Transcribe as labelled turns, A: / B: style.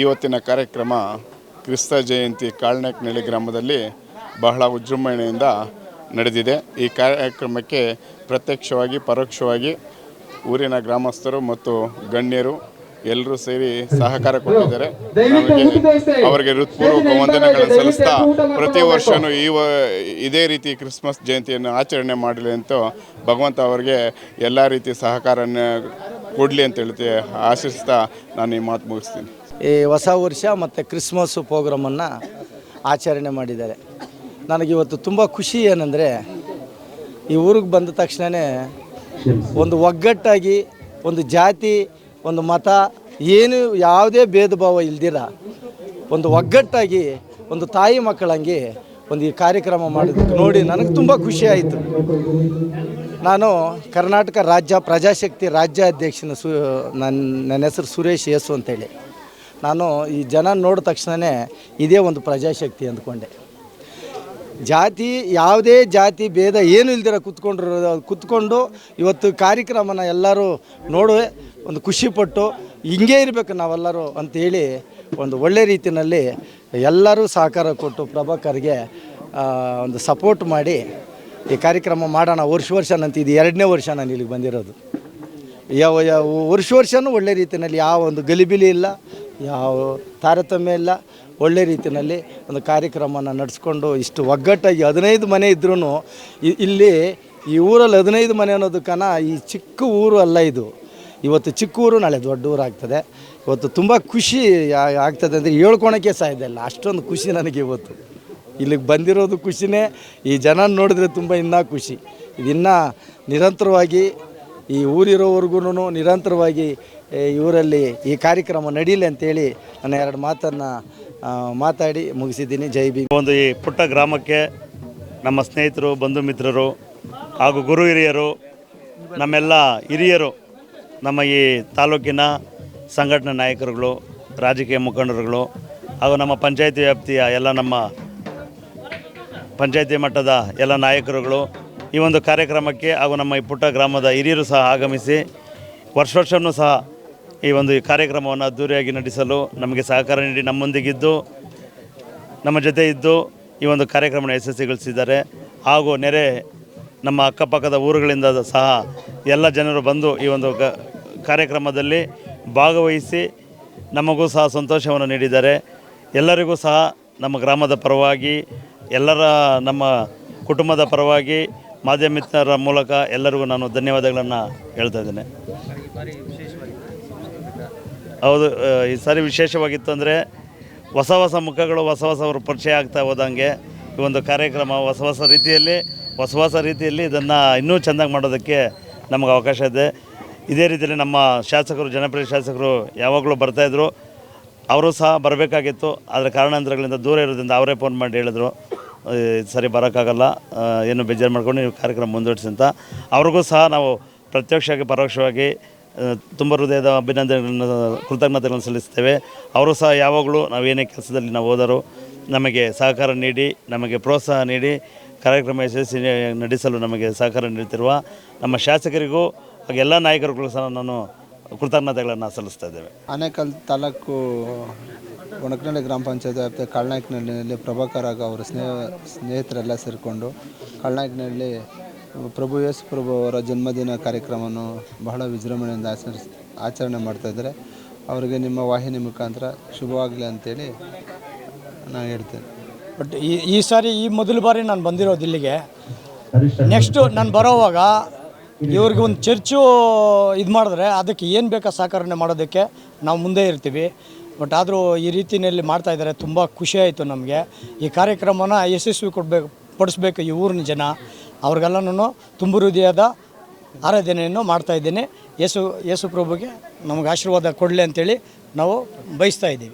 A: ಇವತ್ತಿನ ಕಾರ್ಯಕ್ರಮ ಕ್ರಿಸ್ತ ಜಯಂತಿ ಕಾಳ್ನಾಯಕನಹಳ್ಳಿ ಗ್ರಾಮದಲ್ಲಿ ಬಹಳ ವಿಜೃಂಭಣೆಯಿಂದ ನಡೆದಿದೆ. ಈ ಕಾರ್ಯಕ್ರಮಕ್ಕೆ ಪ್ರತ್ಯಕ್ಷವಾಗಿ ಪರೋಕ್ಷವಾಗಿ ಊರಿನ ಗ್ರಾಮಸ್ಥರು ಮತ್ತು ಗಣ್ಯರು ಎಲ್ಲರೂ ಸೇರಿ ಸಹಕಾರ ಕೊಟ್ಟಿದ್ದಾರೆ. ಅವರಿಗೆ ಹೃತ್ಪೂರ್ವಕ ವಂದನೆಗಳನ್ನು ಸಲ್ಲಿಸ್ತಾ ಪ್ರತಿ ವರ್ಷವೂ ಇದೇ ರೀತಿ ಕ್ರಿಸ್ಮಸ್ ಜಯಂತಿಯನ್ನು ಆಚರಣೆ ಮಾಡಲಿ ಅಂತ ಭಗವಂತ ಅವರಿಗೆ ಎಲ್ಲ ರೀತಿ ಸಹಕಾರನ ಕೊಡಲಿ ಅಂತ ಹೇಳ್ತಿ ಆಶಿಸ್ತಾ ನಾನು ಈ ಮಾತು ಮುಗಿಸ್ತೀನಿ.
B: ಈ ಹೊಸ ವರ್ಷ ಮತ್ತು ಕ್ರಿಸ್ಮಸ್ ಪ್ರೋಗ್ರಾಮನ್ನು ಆಚರಣೆ ಮಾಡಿದ್ದಾರೆ. ನನಗಿವತ್ತು ತುಂಬ ಖುಷಿ ಏನಂದರೆ ಈ ಊರಿಗೆ ಬಂದ ತಕ್ಷಣವೇ ಒಂದು ಒಗ್ಗಟ್ಟಾಗಿ ಒಂದು ಜಾತಿ ಒಂದು ಮತ ಏನು ಯಾವುದೇ ಭೇದ ಭಾವ ಇಲ್ದಿರ ಒಂದು ಒಗ್ಗಟ್ಟಾಗಿ ಒಂದು ತಾಯಿ ಮಕ್ಕಳಂಗೆ ಒಂದು ಈ ಕಾರ್ಯಕ್ರಮ ಮಾಡಿದ್ದಕ್ಕೆ ನೋಡಿ ನನಗೆ ತುಂಬ ಖುಷಿ ಆಯಿತು. ನಾನು ಕರ್ನಾಟಕ ರಾಜ್ಯ ಪ್ರಜಾಶಕ್ತಿ ರಾಜ್ಯ ಅಧ್ಯಕ್ಷನ ನನ್ನ ಹೆಸರು ಸುರೇಶ್ ಯೇಸು ಅಂತೇಳಿ. ನಾನು ಈ ಜನ ನೋಡಿದ ತಕ್ಷಣವೇ ಇದೇ ಒಂದು ಪ್ರಜಾಶಕ್ತಿ ಅಂದ್ಕೊಂಡೆ. ಜಾತಿ ಯಾವುದೇ ಜಾತಿ ಭೇದ ಏನು ಇಲ್ದಿರ ಕೂತ್ಕೊಂಡು ಇವತ್ತು ಕಾರ್ಯಕ್ರಮನ ಎಲ್ಲರೂ ನೋಡುವೆ ಒಂದು ಖುಷಿಪಟ್ಟು ಹಿಂಗೇ ಇರಬೇಕು ನಾವೆಲ್ಲರೂ ಅಂಥೇಳಿ ಒಂದು ಒಳ್ಳೆ ರೀತಿಯಲ್ಲಿ ಎಲ್ಲರೂ ಸಹಕಾರ ಕೊಟ್ಟು ಪ್ರಭಾಕರ್ಗೆ ಒಂದು ಸಪೋರ್ಟ್ ಮಾಡಿ ಈ ಕಾರ್ಯಕ್ರಮ ಮಾಡೋಣ. ವರ್ಷ ನಂತ ಇದು 2ನೇ ವರ್ಷ ನಾನು ಇಲ್ಲಿಗೆ ಬಂದಿರೋದು. ಯಾವ ವರ್ಷವೂ ಒಳ್ಳೆ ರೀತಿಯಲ್ಲಿ ಯಾವ ಒಂದು ಗಲಿಬಿಲಿ ಇಲ್ಲ, ಯಾವ ತಾರತಮ್ಯ ಇಲ್ಲ, ಒಳ್ಳೆ ರೀತಿಯಲ್ಲಿ ಒಂದು ಕಾರ್ಯಕ್ರಮನ ನಡೆಸ್ಕೊಂಡು ಇಷ್ಟು ಒಗ್ಗಟ್ಟಾಗಿ 15 ಮನೆ ಇದ್ರೂ ಇಲ್ಲಿ ಈ ಊರಲ್ಲಿ 15 ಮನೆ ಅನ್ನೋದಕ್ಕನ ಈ ಚಿಕ್ಕ ಊರು ಅಲ್ಲ ಇದು. ಇವತ್ತು ಚಿಕ್ಕ ಊರು ನಾಳೆ ದೊಡ್ಡ ಊರು ಆಗ್ತದೆ. ಇವತ್ತು ತುಂಬ ಖುಷಿ ಆಗ್ತದೆ ಅಂದರೆ ಹೇಳ್ಕೊಳಕ್ಕೆ ಸಾಧ್ಯ ಇಲ್ಲ, ಅಷ್ಟೊಂದು ಖುಷಿ ನನಗೆ ಇವತ್ತು ಇಲ್ಲಿಗೆ ಬಂದಿರೋದು ಖುಷಿನೇ. ಈ ಜನ ನೋಡಿದ್ರೆ ತುಂಬ ಇನ್ನೂ ಖುಷಿ. ಇದಿನ್ನೂ ನಿರಂತರವಾಗಿ ಈ ಊರಿರೋವರೆಗೂ ನಿರಂತರವಾಗಿ ಇವರಲ್ಲಿ ಈ ಕಾರ್ಯಕ್ರಮ ನಡೀಲಿ ಅಂತೇಳಿ ನಾನು 2 ಮಾತನ್ನು ಮಾತಾಡಿ ಮುಗಿಸಿದ್ದೀನಿ. ಜೈ ಭೀಮ್.
C: ಒಂದು ಈ ಪುಟ್ಟ ಗ್ರಾಮಕ್ಕೆ ನಮ್ಮ ಸ್ನೇಹಿತರು, ಬಂಧು ಮಿತ್ರರು ಹಾಗೂ ಗುರು ಹಿರಿಯರು, ನಮ್ಮೆಲ್ಲ ಹಿರಿಯರು, ನಮ್ಮ ಈ ತಾಲೂಕಿನ ಸಂಘಟನಾ ನಾಯಕರುಗಳು, ರಾಜಕೀಯ ಮುಖಂಡರುಗಳು ಹಾಗೂ ನಮ್ಮ ಪಂಚಾಯತಿ ವ್ಯಾಪ್ತಿಯ ಎಲ್ಲ ನಮ್ಮ ಪಂಚಾಯತಿ ಮಟ್ಟದ ಎಲ್ಲ ನಾಯಕರುಗಳು ಈ ಒಂದು ಕಾರ್ಯಕ್ರಮಕ್ಕೆ ಹಾಗೂ ನಮ್ಮ ಈ ಪುಟ್ಟ ಗ್ರಾಮದ ಹಿರಿಯರು ಸಹ ಆಗಮಿಸಿ ವರ್ಷವೂ ಸಹ ಈ ಒಂದು ಕಾರ್ಯಕ್ರಮವನ್ನು ಅದ್ದೂರಿಯಾಗಿ ನಡೆಸಲು ನಮಗೆ ಸಹಕಾರ ನೀಡಿ ನಮ್ಮೊಂದಿಗಿದ್ದು ನಮ್ಮ ಜೊತೆ ಇದ್ದು ಈ ಒಂದು ಕಾರ್ಯಕ್ರಮವನ್ನು ಯಶಸ್ವಿಗೊಳಿಸಿದ್ದಾರೆ. ಹಾಗೂ ನೆರೆ ನಮ್ಮ ಅಕ್ಕಪಕ್ಕದ ಊರುಗಳಿಂದ ಸಹ ಎಲ್ಲ ಜನರು ಬಂದು ಈ ಒಂದು ಕಾರ್ಯಕ್ರಮದಲ್ಲಿ ಭಾಗವಹಿಸಿ ನಮಗೂ ಸಹ ಸಂತೋಷವನ್ನು ನೀಡಿದ್ದಾರೆ. ಎಲ್ಲರಿಗೂ ಸಹ ನಮ್ಮ ಗ್ರಾಮದ ಪರವಾಗಿ, ಎಲ್ಲರ ನಮ್ಮ ಕುಟುಂಬದ ಪರವಾಗಿ, ಮಾಧ್ಯಮಿತರ ಮೂಲಕ ಎಲ್ಲರಿಗೂ ನಾನು ಧನ್ಯವಾದಗಳನ್ನು ಹೇಳ್ತಾ ಇದ್ದೇನೆ. ಹೌದು, ಈ ಸಾರಿ ವಿಶೇಷವಾಗಿತ್ತು ಅಂದರೆ ಹೊಸ ಮುಖಗಳು ಹೊಸವರು ಪರಿಚಯ ಆಗ್ತಾ ಹೋದಂಗೆ ಈ ಒಂದು ಕಾರ್ಯಕ್ರಮ ಹೊಸ ರೀತಿಯಲ್ಲಿ ಇದನ್ನು ಇನ್ನೂ ಚೆಂದಾಗಿ ಮಾಡೋದಕ್ಕೆ ನಮಗೆ ಅವಕಾಶ ಇದೆ. ಇದೇ ರೀತಿಯಲ್ಲಿ ನಮ್ಮ ಶಾಸಕರು, ಜನಪ್ರಿಯ ಶಾಸಕರು ಯಾವಾಗಲೂ ಬರ್ತಾಯಿದ್ರು. ಅವರು ಸಹ ಬರಬೇಕಾಗಿತ್ತು, ಆದರೆ ಕಾರಣಾಂತರಗಳಿಂದ ದೂರ ಇರೋದ್ರಿಂದ ಅವರೇ ಫೋನ್ ಮಾಡಿ ಹೇಳಿದ್ರು ಸರಿ ಬರೋಕ್ಕಾಗಲ್ಲ, ಏನು ಬೇಜಾರು ಮಾಡ್ಕೊಂಡು ನೀವು ಕಾರ್ಯಕ್ರಮ ಮುಂದುವರಿಸಿ ಅಂತ. ಅವ್ರಿಗೂ ಸಹ ನಾವು ಪ್ರತ್ಯಕ್ಷವಾಗಿ ಪರೋಕ್ಷವಾಗಿ ತುಂಬ ಹೃದಯದ ಅಭಿನಂದನೆಗಳನ್ನು, ಕೃತಜ್ಞತೆಗಳನ್ನು ಸಲ್ಲಿಸ್ತೇವೆ. ಅವರು ಸಹ ಯಾವಾಗಲೂ ನಾವೇನೇ ಕೆಲಸದಲ್ಲಿ ನಾವು ಹೋದರೂ ನಮಗೆ ಸಹಕಾರ ನೀಡಿ, ನಮಗೆ ಪ್ರೋತ್ಸಾಹ ನೀಡಿ ಕಾರ್ಯಕ್ರಮ ಯಶಸ್ವಿ ನಡೆಸಲು ನಮಗೆ ಸಹಕಾರ ನೀಡುತ್ತಿರುವ ನಮ್ಮ ಶಾಸಕರಿಗೂ ಹಾಗೆ ಎಲ್ಲ ನಾಯಕರುಗಳು ಸಹ ನಾನು ಕೃತಜ್ಞತೆಗಳನ್ನು ಸಲ್ಲಿಸ್ತಾ ಇದ್ದೇವೆ.
D: ಆನೇಕಲ್ ತಾಲೂಕು ಒಣಕನಹಳ್ಳಿ ಗ್ರಾಮ ಪಂಚಾಯತ್ ವ್ಯಾಪ್ತಿಯ ಕಾಳ್ನಾಯಕನಹಳ್ಳಿಯಲ್ಲಿ ಪ್ರಭಾಕರ್ ಹಾಗೂ ಅವರ ಸ್ನೇಹಿತರೆಲ್ಲ ಸೇರಿಕೊಂಡು ಕಾಳ್ನಾಯಕನಹಳ್ಳಿ ಪ್ರಭು ಯೇಸು ಪ್ರಭು ಅವರ ಜನ್ಮದಿನ ಕಾರ್ಯಕ್ರಮವನ್ನು ಬಹಳ ವಿಜೃಂಭಣೆಯಿಂದ ಆಚರಣೆ ಮಾಡ್ತಾಯಿದ್ದಾರೆ. ಅವರಿಗೆ ನಿಮ್ಮ ವಾಹಿನಿ ಮುಖಾಂತರ ಶುಭವಾಗಲಿ ಅಂತೇಳಿ ನಾನು ಹೇಳ್ತೇನೆ.
E: ಬಟ್ ಈ ಸಾರಿ ಮೊದಲ ಬಾರಿ ನಾನು ಬಂದಿರೋದು ಇಲ್ಲಿಗೆ. ನೆಕ್ಸ್ಟು ನಾನು ಬರೋವಾಗ ಇವ್ರಿಗೆ ಒಂದು ಚರ್ಚು ಇದು ಮಾಡಿದ್ರೆ ಅದಕ್ಕೆ ಏನು ಬೇಕಾ ಸಹಕಾರಣೆ ಮಾಡೋದಕ್ಕೆ ನಾವು ಮುಂದೆ ಇರ್ತೀವಿ. ಬಟ್ ಆದರೂ ಈ ರೀತಿಯಲ್ಲಿ ಮಾಡ್ತಾಯಿದ್ದಾರೆ, ತುಂಬ ಖುಷಿ ಆಯಿತು ನಮಗೆ. ಈ ಕಾರ್ಯಕ್ರಮನ ಯಶಸ್ವಿ ಪಡಿಸ್ಬೇಕು ಈ ಊರಿನ ಜನ. ಅವ್ರಿಗೆಲ್ಲನೂ ತುಂಬ ಹೃದಯದ ಆರಾಧನೆಯನ್ನು ಮಾಡ್ತಾಯಿದ್ದೀನಿ. ಯೇಸು ಪ್ರಭುಗೆ ನಮಗೆ ಆಶೀರ್ವಾದ ಕೊಡಲಿ ಅಂತೇಳಿ ನಾವು ಬಯಸ್ತಾ ಇದ್ದೀವಿ.